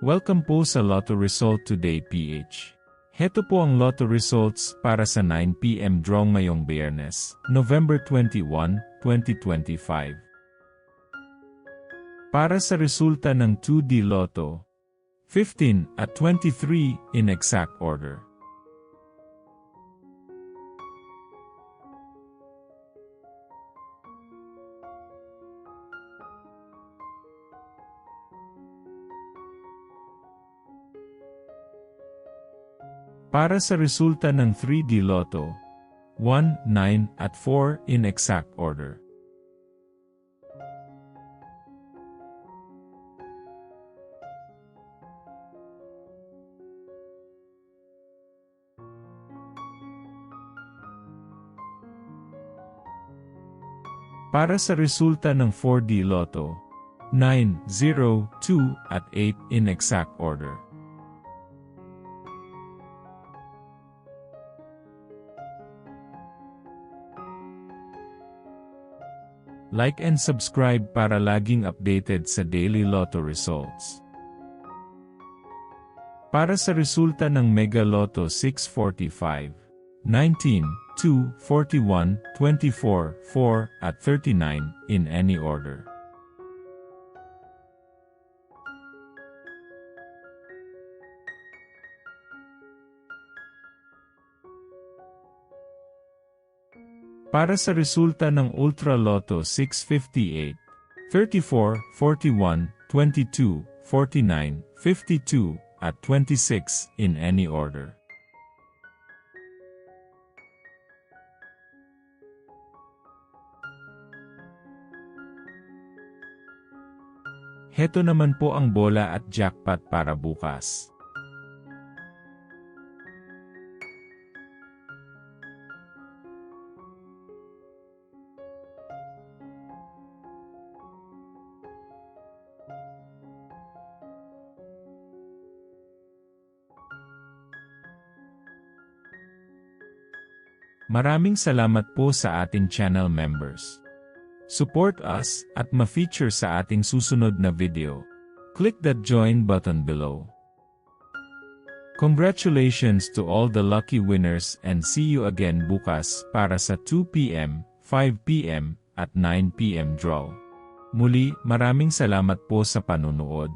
Welcome po sa Lotto Result Today PH. Heto po ang Lotto Results para sa 9 PM draw ngayong Biyernes, November 21, 2025. Para sa resulta ng 2D Lotto, 15 at 23 in exact order. Para sa resulta ng 3D Lotto, 1, 9 at 4 in exact order. Para sa resulta ng 4D Lotto, 9, 0, 2 at 8 in exact order. Like and subscribe para laging updated sa daily Lotto results. Para sa resulta ng Mega Lotto 645, 19, 2, 41, 24, 4 at 39 in any order. Para sa resulta ng Ultra Lotto 658, 34, 41, 22, 49, 52, at 26 in any order. Heto naman po ang bola at jackpot para bukas. Maraming salamat po sa ating channel members. Support us at ma-feature sa ating susunod na video. Click that join button below. Congratulations to all the lucky winners and see you again bukas para sa 2 PM, 5 PM at 9 PM draw. Muli, maraming salamat po sa panunood.